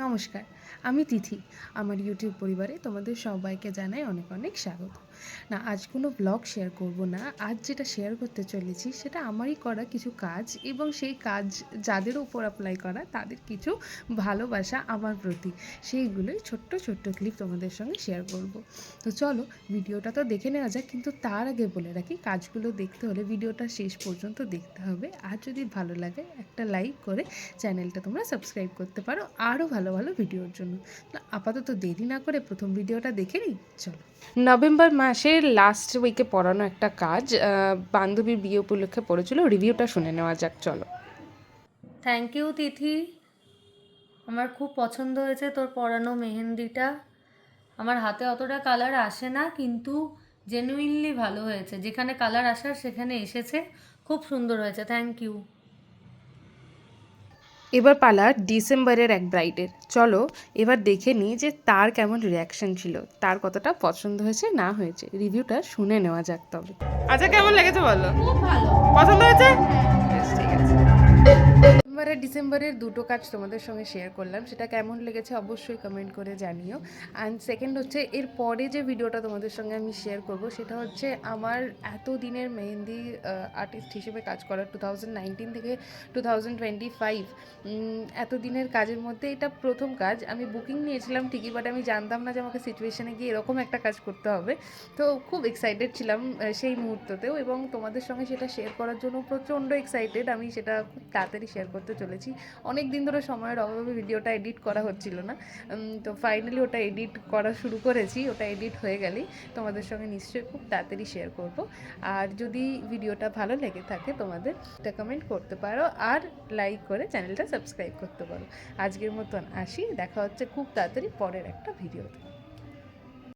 নমস্কার, আমি তিথি। আমার ইউটিউব পরিবারে তোমাদের সবাইকে জানাই অনেক অনেক স্বাগত। না, আজ কোনো ব্লগ শেয়ার করব না। আজ যেটা শেয়ার করতে চলেছি সেটা আমারই করা কিছু কাজ, এবং সেই কাজ যাদের উপর অ্যাপ্লাই করা তাদের কিছু ভালোবাসা আমার প্রতি, সেইগুলোই ছোট্ট ছোট্ট ক্লিপ তোমাদের সঙ্গে শেয়ার করব। তো চলো ভিডিওটা তো দেখে নেওয়া যাক, কিন্তু তার আগে বলে রাখি কাজগুলো দেখতে হলে ভিডিওটা শেষ পর্যন্ত দেখতে হবে। আর যদি ভালো লাগে একটা লাইক করে চ্যানেলটা তোমরা সাবস্ক্রাইব করতে পারো আরও ভালো ভালো ভিডিওর জন্য। তো আপাতত দেরি না করে প্রথম ভিডিওটা দেখে নিই, চলো। নভেম্বর মাসের লাস্ট উইকে পড়ানো একটা কাজ, বান্ধবীর বিয়ে উপলক্ষে পড়েছিল, রিভিউটা শুনে নেওয়া যাক, চলো। থ্যাংক ইউ তিথি, আমার খুব পছন্দ হয়েছে তোর পরানো মেহেন্দিটা। আমার হাতে অতটা কালার আসে না, কিন্তু জেনুইনলি ভালো হয়েছে। যেখানে কালার আসার সেখানে এসেছে, খুব সুন্দর হয়েছে। Thank you. এবার পালা ডিসেম্বরের এক ব্রাইডের। চলো এবার দেখে নিই যে তার কেমন রিয়াকশন ছিল, তার কতটা পছন্দ হয়েছে না হয়েছে, রিভিউটা শুনে নেওয়া যাক তবে। আচ্ছা, কেমন লেগেছে বলো? খুব ভালো। পছন্দ হয়েছে? বেশ, ঠিক আছে। ডিসেম্বরের দুটো কাজ তোমাদের সঙ্গে শেয়ার করলাম, সেটা কেমন লেগেছে অবশ্যই কমেন্ট করে জানিও। অ্যান্ড সেকেন্ড হচ্ছে, এর পরে যে ভিডিওটা তোমাদের সঙ্গে আমি শেয়ার করব সেটা হচ্ছে আমার এত দিনের মেহেন্দি আর্টিস্ট হিসেবে কাজ করা, 2019 থেকে 2025 এত দিনের কাজের মধ্যে এটা প্রথম কাজ। আমি বুকিং নিয়েছিলাম ঠিকই, বাট আমি জানতাম না যে আমাকে সিচুয়েশানে গিয়ে এরকম একটা কাজ করতে হবে। তো খুব এক্সাইটেড ছিলাম সেই মুহূর্ততেও, এবং তোমাদের সঙ্গে সেটা শেয়ার করার জন্য প্রচণ্ড এক্সাইটেড। আমি সেটা খুব তাড়াতাড়ি শেয়ার করতে চলেছি। অনেক দিন ধরে সময়ের অভাবে ভিডিওটা এডিট করা হচ্ছিল না, তো ফাইনালি ওটা এডিট করা শুরু করেছি। ওটা এডিট হয়ে গেলেই তোমাদের সঙ্গে নিশ্চয়ই খুব তাড়াতাড়ি শেয়ার করব। আর যদি ভিডিওটা ভালো লেগে থাকে তোমাদের, এটা কমেন্ট করতে পারো আর লাইক করে চ্যানেলটা সাবস্ক্রাইব করতে পারো। আজকের মতন আসি, দেখা হচ্ছে খুব তাড়াতাড়ি পরের একটা ভিডিওতে।